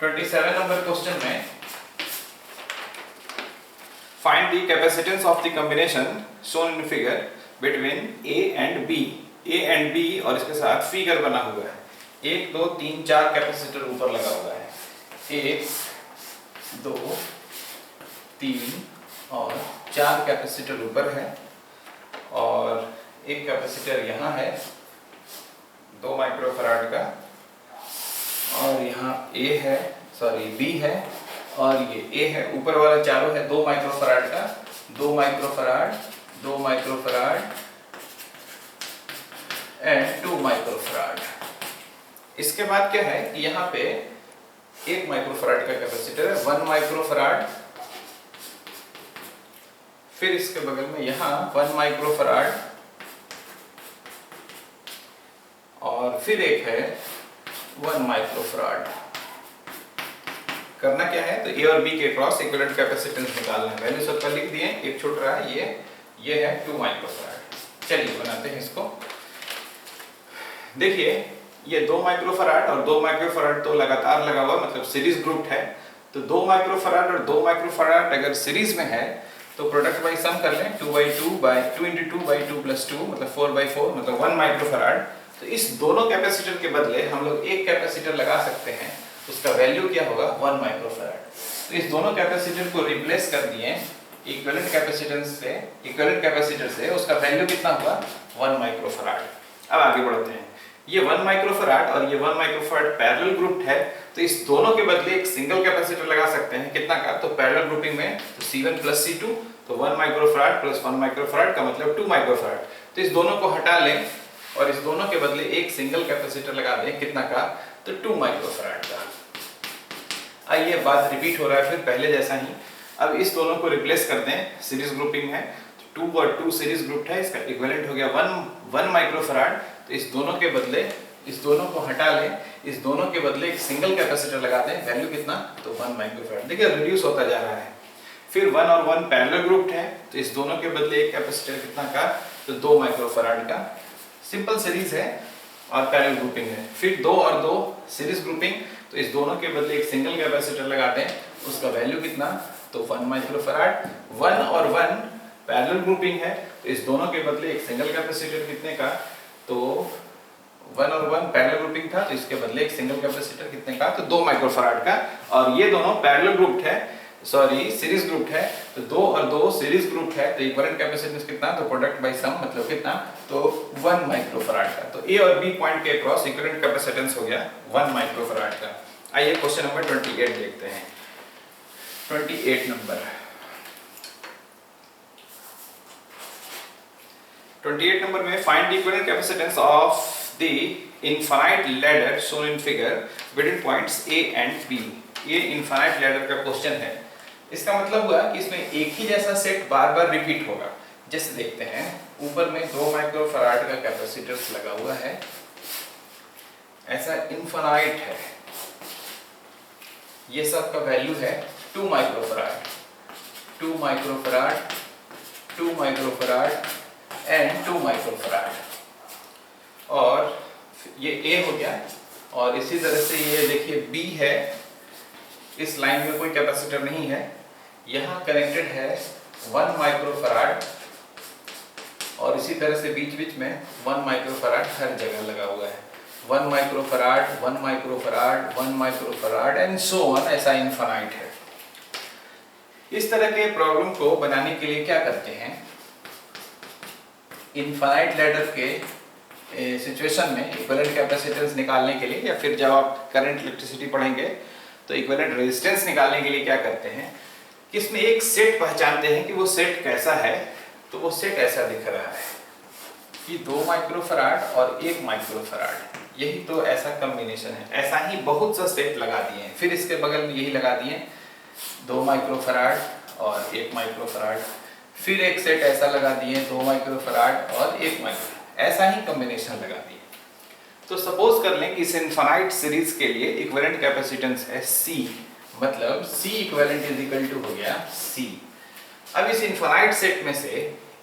नंबर क्वेश्चन में find the capacitance of the combination shown in figure between A and B, A and B और इसके साथ फिगर बना हुआ है, 1 2 3 4 कैपेसिटर ऊपर लगा हुआ है, 1 2 3 और 4 कैपेसिटर ऊपर है और एक कैपेसिटर यहाँ है 2 माइक्रोफराड का, और यहाँ A है, सॉरी B है और ये A है, ऊपर वाला चारों है 2 माइक्रोफराड का, 2 माइक्रोफराड 2 माइक्रोफराड एंड 2 माइक्रोफराड। इसके बाद क्या है कि यहाँ पे 1 माइक्रोफराड का कैपेसिटर है, 1 माइक्रोफराड, फिर इसके बगल में यहाँ 1 माइक्रोफराड और फिर एक है 1 माइक्रोफराड। करना क्या है, तो A और B के क्रॉस इक्विवेलेंट कैपेसिटेंस निकालना है, वैल्यू सबका लिख दिए, एक छूट रहा है, ये है 2 माइक्रोफराड। चलिए बनाते हैं इसको। देखिए ये 2 माइक्रोफराड और 2 माइक्रोफराड तो लगातार लगा हुआ, मतलब सीरीज ग्रुप है, तो 2 माइक्रोफराड और 2 माइक्रोफराड अगर सीरीज में है तो प्रोडक्ट बाई सम कर लें, 2 by 2 by 2 into 2 by 2 plus 2 मतलब 4 बाई 4 मतलब 1 माइक्रोफराड, तो इस दोनों कैपेसिटर के बदले हम लोग एक कैपेसिटर लगा सकते हैं, उसका वैल्यू क्या होगा 1 माइक्रोफैराड। तो इस दोनों कैपेसिटर को रिप्लेस कर दिए इक्विवेलेंट कैपेसिटर से, उसका वैल्यू कितना होगा 1 माइक्रोफैराड। अब आगे बढ़ते हैं, ये 1 माइक्रोफैराड और ये 1 माइक्रोफैराड पैरेलल ग्रुप्ड है, तो इस दोनों के बदले एक सिंगल कैपेसिटर लगा सकते हैं, कितना का, तो पैरेलल ग्रुपिंग में तो C1 प्लस C2, तो 1 माइक्रोफैराड प्लस 1 माइक्रोफैराड का मतलब 2 माइक्रोफैराड। तो इस दोनों को हटा लें और इस दोनों के बदले एक सिंगल कैपेसिटर लगा दें, कितना का, तो 2 माइक्रोफैराड का। आइए बात रिपीट हो रहा है फिर पहले जैसा ही। अब इस दोनों को रिप्लेस कर दें, सीरीज ग्रुपिंग है, 2 और 2 सीरीज ग्रुप्ड है, इसका इक्विवेलेंट हो गया 1 माइक्रोफैराड। तो इस दोनों के बदले, इस दोनों को हटा लें, इस दोनों के बदले एक सिंगल कैपेसिटर लगा दें, वैल्यू कितना, तो 1 माइक्रोफैराड। देखिए रिड्यूस होता जा रहा है। फिर 1 और 1 पैरेलल ग्रुप्ड है, तो इस दोनों के बदले एक कैपेसिटर कितना का, तो 2 माइक्रोफैराड का। सिंपल सीरीज है और पैरेलल ग्रुपिंग है। फिर 2 और 2 सीरीज ग्रुपिंग, तो इस दोनों के बदले एक सिंगल कैपेसिटर लगा दें, उसका वैल्यू कितना, तो 1 माइक्रोफैराड। 1 और 1 पैरेलल ग्रुपिंग है, तो इस दोनों के बदले एक सिंगल कैपेसिटर कितने का, तो 1 और 1 पैरेलल ग्रुपिंग था, तो इसके बदले एक सिंगल कैपेसिटर कितने का, तो 2 माइक्रोफैराड का। और ये दोनों पैरेलल ग्रुप्ड है, सॉरी सीरीज ग्रुप्ड है, तो 2 और 2 सीरीज ग्रुप्ड है, तो इक्विवेलेंट कैपेसिटेंस कितना, तो प्रोडक्ट बाय सम मतलब कितना, तो 1 माइक्रोफैराड का। तो ए और बी पॉइंट के अक्रॉस इक्विवेलेंट कैपेसिटेंस हो गया 1 माइक्रोफैराड का। आइए क्वेश्चन नंबर 28 देखते हैं। 28 नंबर 28 नंबर में find the equivalent capacitance of the infinite ladder shown in figure between points A and B. ये इनफाइनाइट लैडर का क्वेश्चन है। इसका मतलब हुआ कि इसमें एक ही जैसा सेट बार बार रिपीट होगा। जैसे देखते हैं, ऊपर में 2 माइक्रोफैराड का कैपेसिटर लगा हुआ है, ऐसा इनफाइनाइट है, ये सब का वैल्यू है 2 microfarad, 2 microfarad, 2 microfarad and 2 microfarad. और ये A हो गया, और इसी तरह से ये देखिए B है, इस लाइन में कोई कैपेसिटर नहीं है, यहाँ कनेक्टेड है 1 माइक्रोफैराड, और इसी तरह से बीच बीच में 1 माइक्रोफैराड हर जगह लगा हुआ है, 1 microfarad, 1 microfarad, 1 microfarad and so on, ऐसा इनफाइनाइट है। इस तरह के प्रॉब्लम को बनाने के लिए क्या करते हैं, इनफाइनाइट लैडर के सिचुएशन में इक्विवेलेंट कैपेसिटेंस निकालने के लिए, या फिर जब आप करंट इलेक्ट्रिसिटी पढ़ेंगे तो इक्विवेलेंट रेजिस्टेंस निकालने के लिए क्या करते हैं कि इसमें एक सेट पहचानते हैं कि वो सेट कैसा है। तो वो सेट ऐसा दिख रहा है कि 2 माइक्रोफैराड और 1 माइक्रोफैराड, यही तो ऐसा कॉम्बिनेशन है। ऐसा ही बहुत सा सेट लगा दिए हैं, फिर इसके बगल में यही लगा दिए 2 माइक्रोफैराड और 1 माइक्रोफैराड, फिर एक सेट ऐसा लगा दिए 2 माइक्रोफैराड और 1 माइक्रोफैराड, ऐसा ही कॉम्बिनेशन लगा दिए। तो सपोज कर लें कि इस इनफाइनाइट सीरीज के लिए इक्विवेलेंट कैपेसिटेंस है C, मतलब C equivalent is equal to हो गया C। अब इस इनफाइनाइट सेट में से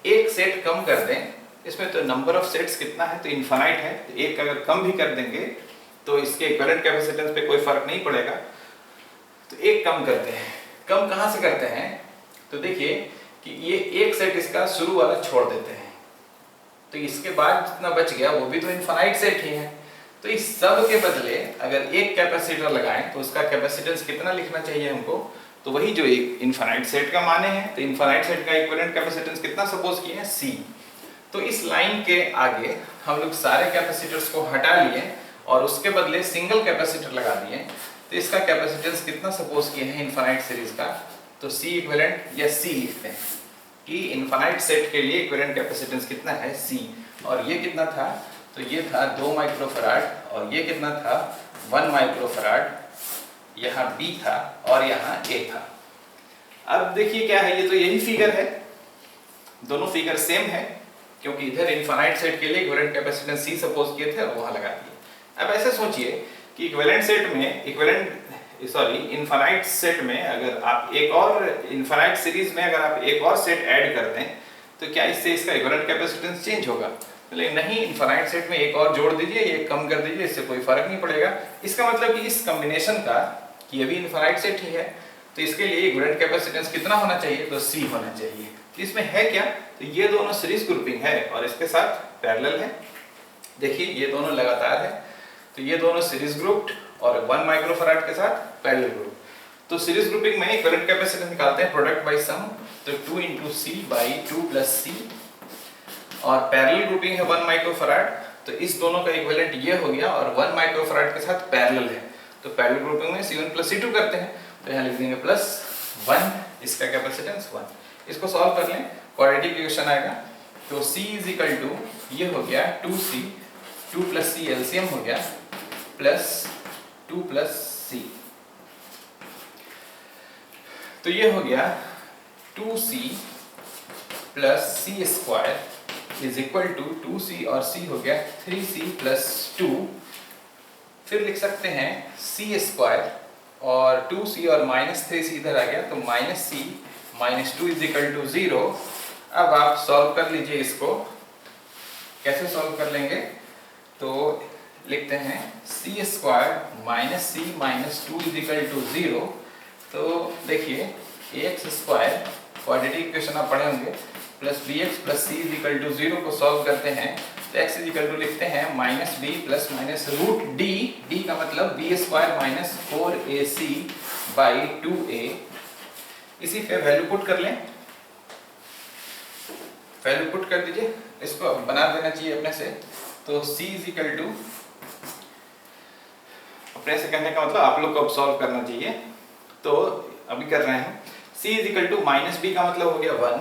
एक सेट कम कर दें, इसमें तो नंबर ऑफ सेट्स कितना है, तो इनफाइनाइट है, तो एक अगर कम भी कर देंगे तो इसके इक्विवेलेंट कैपेसिटेंस पे कोई फर्क नहीं पड़ेगा, तो एक कम करते हैं। कम कहाँ से करते हैं, तो देखिए कि ये एक सेट इसका शुरू वाला छोड़ देते हैं, तो इसके बाद जितना बच गया वो भी तो इनफाइनाइट सेट ही है। तो इस सब के बदले अगर एक कैपेसिटर लगाएं तो उसका कैपेसिटेंस कितना लिखना चाहिए हमको, तो वही जो एक इनफाइनाइट सेट का माने हैं, तो इनफाइनाइट सेट का इक्विवेलेंट कैपेसिटेंस कितना सपोज किए हैं C। तो इस लाइन के आगे हम लोग सारे कैपेसिटर्स को हटा लिए और उसके बदले सिंगल कैपेसिटर लगा दिए, तो इसका कैपेसिटेंस कितना सपोज किए हैं इनफाइनाइट सीरीज का, तो C इक्विवेलेंट या C लिखते हैं कि इनफाइनाइट सेट के लिए इक्विवेलेंट कैपेसिटेंस कितना है C। और ये कितना था, तो ये था 2 माइक्रोफैराड, और ये कितना था 1 माइक्रोफैराड, यहाँ B था और यहाँ A था। अब देखिए क्या है, ये तो यही फिगर है, दोनों फिगर सेम है, क्योंकि इधर इनफाइनाइट सेट के लिए इक्विवेलेंट कैपेसिटेंस C सपोज किए थे और वहाँ लगा दिए। अब ऐसे सोचिए कि इक्विवेलेंट सेट में इनफाइनाइट सेट में अगर आप एक और इनफाइनाइट सीरीज में अगर आप एक और सेट ऐड कर दें तो क्या इससे इसका इक्विवेलेंट कैपेसिटेंस चेंज होगा, लेकिन नहीं, इनफाइनाइट सेट में एक और जोड़ दीजिए, एक कम कर दीजिए, इससे कोई फर्क नहीं पड़ेगा। इसका मतलब कि इस कॉम्बिनेशन का, कि ये भी इनफाइनाइट सेट ही है, तो इसके लिए इक्विवेलेंट कैपेसिटेंस कितना होना चाहिए, तो C होना चाहिए। इसमें है क्या, तो ये दोनों सीरीज ग्रुपिंग है और इसके साथ पैरेलल है, देखिए ये दोनों लगातार है, तो ये दोनों सीरीज ग्रुप्ड और 1 माइक्रोफैराड के साथ पैरेलल ग्रुप। तो सीरीज ग्रुपिंग में इक्विवेलेंट कैपेसिटेंस निकालते हैं प्रोडक्ट बाय सम, तो 2 × C बाई 2 + C, और पैरेलल ग्रुपिंग है 1 माइक्रोफैराड, तो इस दोनों का इक्विवेलेंट ये हो गया और 1 माइक्रोफैराड के साथ पैरेलल है, तो पैरेलल ग्रुपिंग में C1 + C2 करते हैं, तो यहाँ लिख देंगे +1, इसका कैपेसिटेंस 1। इसको सॉल्व कर लें, क्वाड्रेटिक इक्वेशन आएगा, तो C ये हो गया 2C, 2 + C एलसीएम हो गया, +2 + C, तो ये हो गया 2C + C² is equal to 2C और C हो गया 3C + 2। फिर लिख सकते हैं C² और 2C और -3C इधर आ गया, तो -C - 2 इज इक्वल टू 0। अब आप सॉल्व कर लीजिए इसको, कैसे सॉल्व कर लेंगे, तो लिखते हैं C² - C - 2 is equal to 0। तो देखिए ax² क्वाड्रेटिक इक्वेशन आप पढ़े होंगे, प्लस bx + c = 0 को सॉल्व करते हैं, तो x = लिखते हैं -b + √d, d का मतलब b² - 4ac/2a। इसी पे वैल्यू पुट कर लें, वैल्यू पुट कर दीजिए, इसको बना देना चाहिए अपने से, तो c = अपने से कहने का मतलब आप लोग को अब सॉल्व करना चाहिए, तो अभी कर रहे हैं। c = -b का मतलब हो गया 1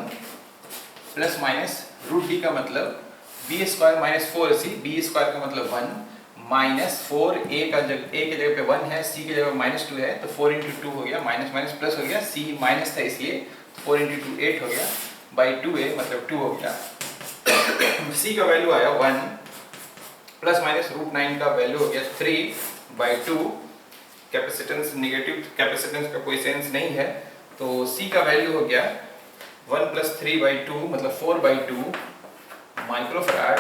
प्लस माइनस √d का मतलब b² - 4ac, b² का मतलब 1 माइनस 4a का जगह a की जगह पे 1 है, c की जगह -2 है, तो 4 × 2 हो गया, माइनस माइनस प्लस हो गया, c माइनस था इसलिए 4 × 2 8 हो गया, बाई 2a मतलब 2 हो गया। c का वैल्यू आया 1 प्लस माइनस √9 का वैल्यू हो गया 3/2। कैपेसिटेंस नेगेटिव कैपेसिटेंस का कोई सेंस नहीं है, तो c का वैल्यू हो गया 1 + 3/2 मतलब 4/2 माइक्रोफैराड,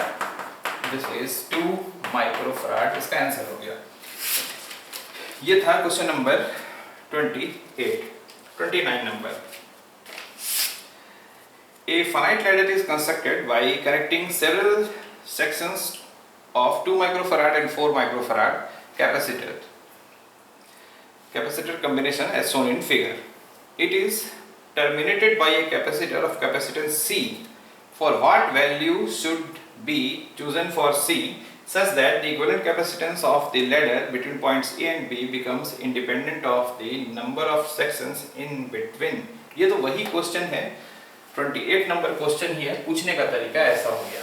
दिस इज 2 माइक्रोफैराड, इसका आंसर हो गया। ये था question number 29 number. A finite ladder is constructed by connecting several sections of 2 microfarad and 4 microfarad capacitor combination as shown in figure. It is terminated by a capacitor of capacitance C. For what value should be chosen for C such that the equivalent capacitance of the ladder between points A and B becomes independent of the number of sections in between? ये तो वही क्वेश्चन है, 28 नंबर क्वेश्चन ही है, पूछने का तरीका ऐसा हो गया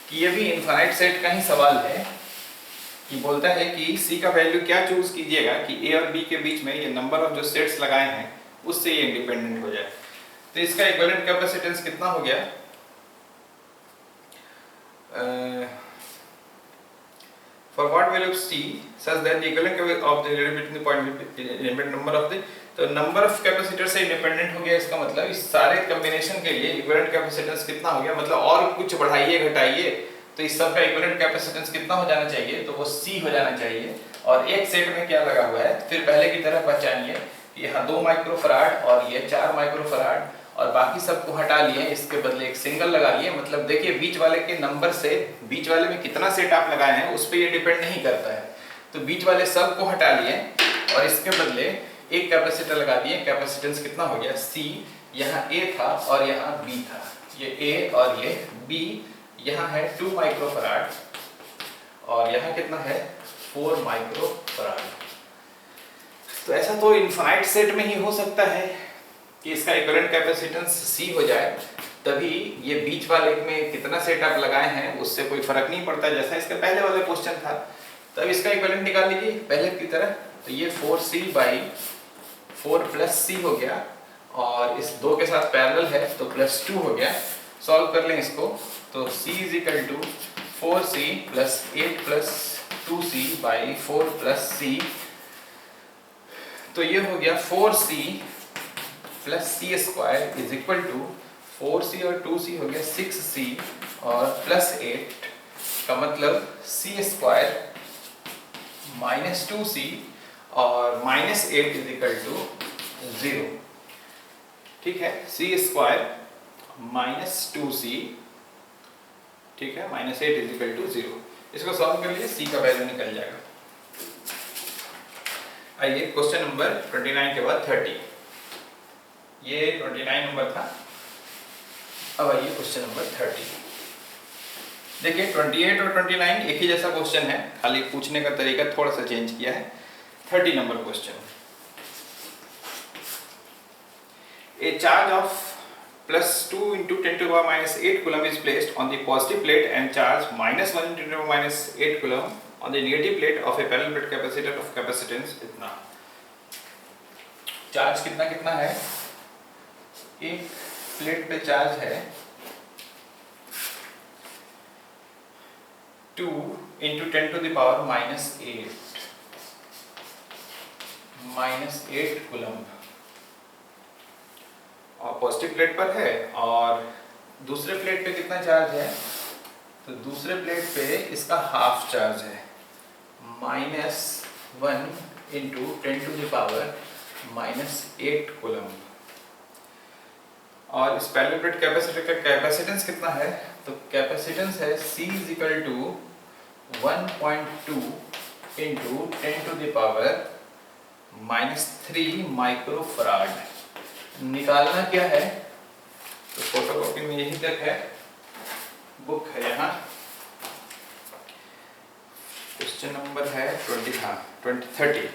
कि ये भी इनफाइनाइट सेट का ही सवाल है, कि बोलता है कि C का वैल्यू क्या चूज कीजिएगा कि A और B के बीच में ये नंबर ऑफ जो सेट्स लगाए हैं उससे ये इंडिपेंडेंट हो जाए। तो इसका इक्विवेलेंट कैपेसिटेंस कितना हो गया, for what value of C such that the equivalent of the ladder between the point independent number of the, तो नंबर ऑफ कैपेसिटर से इंडिपेंडेंट हो गया, इसका मतलब इस सारे कॉम्बिनेशन के लिए इक्विवेलेंट कैपेसिटेंस कितना हो गया, मतलब और कुछ बढ़ाइए घटाइए तो इस सब का इक्विवेलेंट कैपेसिटेंस कितना हो जाना चाहिए, तो वो C हो जाना चाहिए। और एक सेट में क्या लगा हुआ है, फिर पहले की तरह पहचानिए कि यहाँ 2 माइक्रोफैराड और ये 4 माइक्रोफैराड, और बाकी सबको हटा लिए, इसके बदले एक सिंगल लगा लिए। मतलब देखिए बीच वाले के नंबर से बीच वाले में कितना सेट आप लगाए हैं उस पर ये डिपेंड नहीं करता है, तो बीच वाले सब को हटा लिए और इसके बदले एक कैपेसिटर लगा दिए। कैपेसिटेंस कितना हो गया C, यहाँ A था और यहाँ B था, ये A और ये B, यहाँ है 2 माइक्रोफैराड और यहाँ कितना है 4 माइक्रोफैराड। तो ऐसा तो इनफाइनाइट सेट में ही हो सकता है कि इसका इक्विवेलेंट कैपेसिटेंस C हो जाए, तभी ये बीच वाले में कितना सेट आप लगाए हैं उससे कोई फर्क नहीं पड़ता, जैसा इसका पहले वाला क्वेश्चन था। तब इसका इक्विवेलेंट निकाल लीजिए पहले की तरह, तो ये 4C/4 + C हो गया और इस 2 के साथ पैरेलल है तो +2 हो गया। सॉल्व कर लें इसको, तो C = 4C + 8 + 2C/4 + C, तो ये हो गया 4C + C² is equal to 4C और 2C हो गया 6C और +8 का मतलब C² - 2C और -8 इज इक्वल टू 0। ठीक है, C² - 2C, ठीक है, -8 इज इक्वल टू 0। इसको सॉल्व कर लिए, सी का वैल्यू निकल जाएगा। आइए क्वेश्चन नंबर 29 के बाद 30, ये 29 नंबर था। अब आइए क्वेश्चन नंबर 30। देखिए 28 और 29 एक ही जैसा क्वेश्चन है, खाली पूछने का तरीका थोड़ा सा चेंज किया है। 30 number question, a charge of +2 × 10⁻⁸ coulomb is placed on the positive plate and charge -1 × 10⁻⁸ coulomb on the negative plate of a parallel plate capacitor of capacitance इतना। चार्ज कितना कितना है, एक प्लेट पे चार्ज है 2 × 10⁻⁸ कूलम्ब और पॉजिटिव प्लेट पर है, और दूसरे प्लेट पे कितना चार्ज है, तो दूसरे प्लेट पे इसका हाफ चार्ज है -1 × 10⁻⁸ कूलम्ब। और इस पैरेलल प्लेट कैपेसिटर का कैपेसिटेंस कितना है, तो कैपेसिटेंस है C = 1.2 × 10⁻³ माइक्रोफराड। निकालना क्या है, तो फोटोकॉपी में यही तक है, बुक है यहाँ, क्वेश्चन नंबर है 30।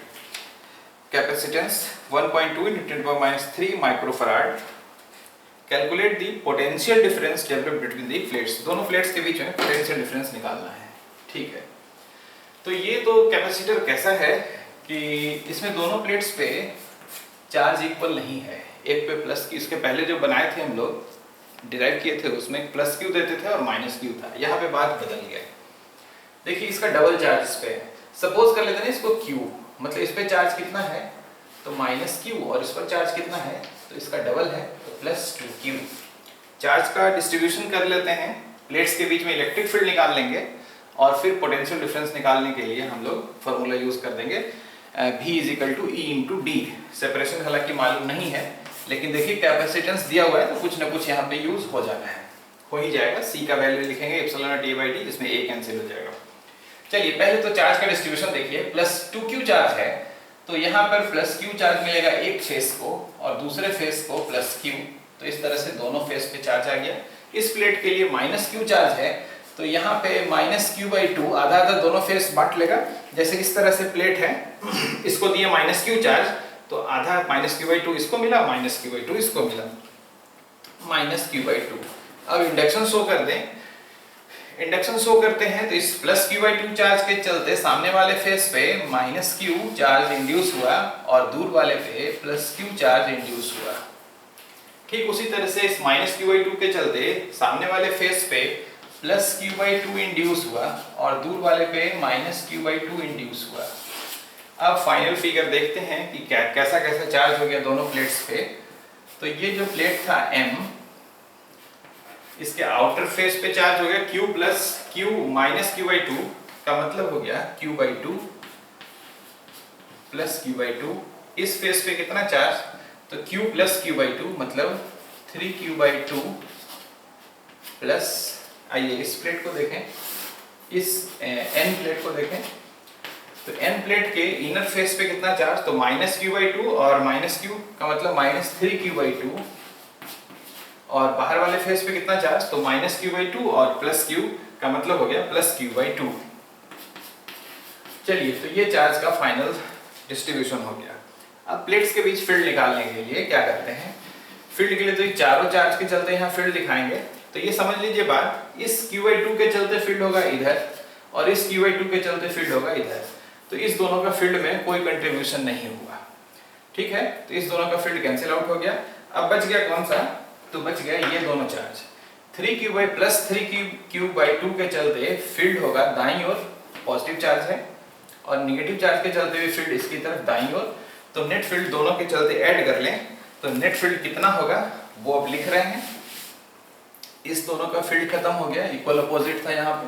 Capacitance 1.2 × 10⁻³ microfarad. Calculate the potential difference developed between the plates. दोनों प्लेट्स के बीच में पोटेंशियल डिफरेंस निकालना है, ठीक है। तो ये तो कैपेसिटर कैसा है कि इसमें दोनों प्लेट्स पे चार्ज इक्वल नहीं है, एक पे प्लस क्यू, इसके पहले जो बनाए थे हम लोग डिराइव किए थे उसमें प्लस क्यू देते थे और माइनस क्यू था, यहाँ पे बात बदल गया। देखिए इसका डबल चार्ज इस पे है, सपोज कर लेते हैं इसको क्यू, मतलब इस पे चार्ज कितना है तो -q, और इस पर चार्ज कितना है तो इसका डबल है तो +2q। चार्ज का डिस्ट्रीब्यूशन कर लेते हैं, प्लेट्स के बीच में इलेक्ट्रिक फील्ड निकाल लेंगे और फिर पोटेंशियल डिफरेंस निकालने के लिए हम लोग फॉर्मूला यूज कर देंगे V = E × D। सेपरेशन हालांकि मालूम नहीं है, लेकिन देखिए कैपेसिटेंस दिया हुआ है तो कुछ ना कुछ यहाँ पे यूज हो जाना है, हो ही जाएगा। C का वैल्यू लिखेंगे ε0T/d, जिसमें A कैंसिल हो जाएगा। चलिए पहले तो चार्ज का डिस्ट्रीब्यूशन देखिए, +2q चार्ज है तो यहाँ पर +q चार्ज मिलेगा एक फेस को और दूसरे फेस को +q, तो इस तरह से दोनों फेस पे चार्ज आ गया। इस प्लेट के लिए -q चार्ज है तो यहाँ पे -q/2 आधा आधा दोनों फेस बांट लेगा, जैसे इस तरह से प्लेट है, इसको दिया -q चार्ज तो आधा -q/2 इसको मिला, -q/2 इसको मिला, -q/2। अब इंडक्शन शो कर दें, इंडक्शन शो करते हैं तो इस +q/2 चार्ज के चलते सामने वाले फेस पे -q चार्ज इंड्यूस हुआ और दूर वाले पे +q चार्ज इंड्यूस हुआ। ठीक उसी तरह से इस -q/2 के चलते सामने वाले फेस पे +q/2 इंड्यूस हुआ और दूर वाले पे -q/2 इंड्यूस हुआ। अब फाइनल फिगर देखते हैं कि कैसा कैसा चार्ज हो गया दोनों प्लेट्स पे। तो ये जो प्लेट था M, इसके आउटर फेस पे चार्ज हो गया Q + Q -q/2 का मतलब हो गया q/2 + q/2। इस फेस पे कितना चार्ज, तो Q + q/2 मतलब 3q/2 प्लस, आइए इस प्लेट को देखें, इस N प्लेट को देखें, तो N प्लेट के इनर फेस पे कितना चार्ज, तो -q/2 और -q का मतलब -3q/2, और बाहर वाले फेस पे कितना चार्ज, तो -q/2 और +q का मतलब हो गया +q/2। चलिए तो ये चार्ज का फाइनल डिस्ट्रीब्यूशन हो गया। अब प्लेट्स के बीच फील्ड निकालने के लिए क्या करते हैं, फील्ड के लिए तो ये चारों चार्ज के चलते यहाँ फील्ड दिखाएंगे, तो ये समझ लीजिए बात, इस q/2 के चलते फील्ड होगा इधर और इस q/2 के चलते फील्ड होगा इधर, तो इस दोनों का फील्ड में कोई कंट्रीब्यूशन नहीं हुआ, ठीक है। तो इस दोनों का फील्ड कैंसिल आउट हो गया। अब बच गया कौन सा, तो बच गया ये दोनों चार्ज। 3q/2 के चलते फील्ड होगा दाईं ओर, पॉजिटिव चार्ज है, और नेगेटिव चार्ज के चलते भी फील्ड इसकी तरफ दाईं ओर, तो नेट फील्ड दोनों के चलते ऐड कर लें तो नेट फील्ड कितना होगा वो अब लिख रहे हैं। इस दोनों का फील्ड खत्म हो गया, इक्वल अपोजिट था यहाँ पे,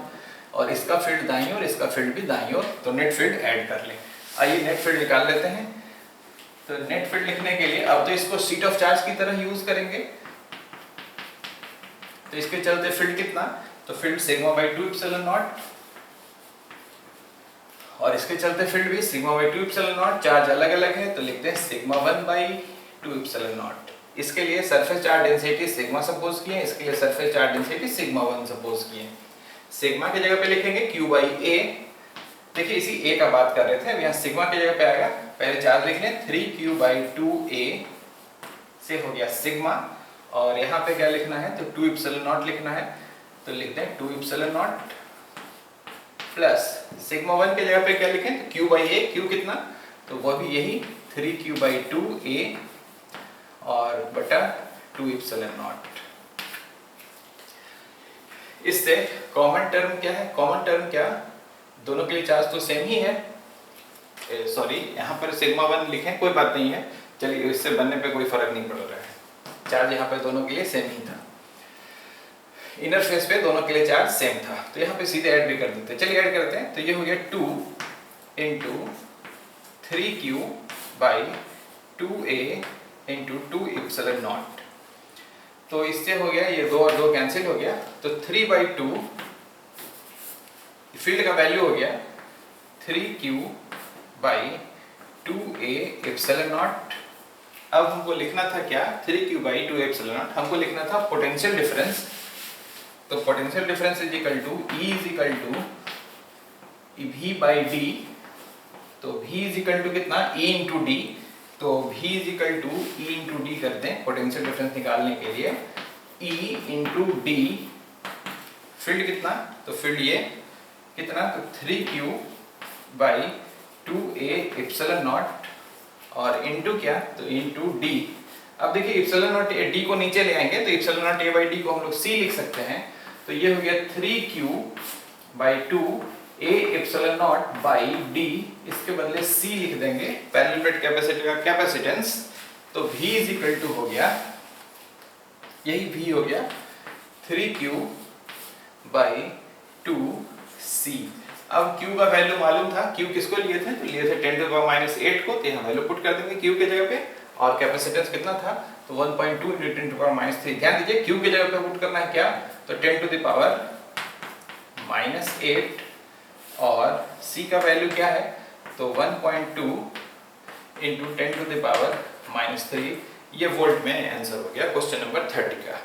और इसका फील्ड दाईं ओर, इसका फील्ड भी दाईं ओर, तो नेट फील्ड ऐड कर लें। आइए नेट फील्ड निकाल लेते हैं। तो नेट फील्ड लिखने के लिए अब तो इसको शीट ऑफ चार्ज की तरह यूज करेंगे, तो इसके चलते फील्ड कितना, तो फील्ड σ/2 ε0 और इसके चलते फील्ड भी sigma by 2 epsilon not, charge अलग अलग है तो लिखते हैं सिग्मा 1 बाई 2 एप्सिलॉन नॉट। इसके लिए surface charge density sigma suppose किए, इसके लिए surface charge density sigma 1 suppose किए। सिग्मा की जगह पे लिखेंगे q बाई a। देखिए इसी a का बात कर रहे थे, अब यहाँ सिग्मा की जगह पे आएगा, पहले चार्ज लिख लें 3q बाई 2a से हो गया सिग्मा, और यहाँ पे क्या लिखना है तो 2 एप्सिलॉन नॉट लिखना है, तो लिखते हैं 2 एप्सिलॉन नॉट प्लस सिग्मा 1 की जगह पे क्या लिखें तो q बाई a, q कितना तो वह भी यही 3q बाई 2a और बटा 2 एप्सिलॉन नॉट। इससे कॉमन टर्म क्या है, कॉमन टर्म क्या, दोनों के लिए चार्ज तो सेम ही है, सॉरी यहाँ पर सिग्मा 1 लिखें कोई बात नहीं है, चलिए इससे बनने पे कोई फर्क नहीं पड़ रहा है, चार्ज यहाँ पे दोनों के लिए सेम ही था, इनर फेस पे दोनों के लिए चार्ज सेम था, तो यहाँ पे सीधे ऐड भी कर देते हैं। चलिए ऐड करते हैं, तो ये हो गया 2 into 3q by 2a into 2 epsilon not, तो इससे हो गया ये 2 और 2 कैंसिल हो गया, तो 3 बाई 2 फील्ड का वैल्यू हो गया 3q by 2a epsilon not. अब हमको लिखना था क्या 3q बाई 2 एप्सिलॉन नॉट, हमको लिखना था पोटेंशियल डिफरेंस, तो potential difference is equal to E is equal to V by D, तो V इज इक्वल टू कितना E इंटू डी, तो V is equal to E into D करते हैं पोटेंशियल डिफरेंस निकालने के लिए, E इंटू डी, फील्ड कितना तो फील्ड ये कितना तो 3q by 2a epsilon not और इंटू क्या तो इंटू डी। अब देखिए एप्सिलॉन नॉट डी को नीचे ले आएंगे तो epsilon not a by D को हम लोग c लिख सकते हैं, तो ये हो गया 3q by 2a epsilon not by D, इसके बदले c लिख देंगे पैरेलल प्लेट कैपेसिटर का कैपेसिटेंस, तो v इज इक्वल टू हो गया यही v हो गया 3q बाई 2c। अब q का वैल्यू मालूम था, q किसको लिए थे तो लिए थे 10 टू द पावर -8 को, तो यहाँ वैल्यू पुट कर देंगे q की जगह पे, और कैपेसिटेंस कितना था तो 1.2 × 10 टू द पावर -3। ध्यान दीजिए q की जगह पे पुट करना है क्या तो 10 टू द पावर -8 और c का वैल्यू क्या है तो 1.2 × 10 टू द पावर -3, ये वोल्ट में आंसर हो गया क्वेश्चन नंबर 30 का।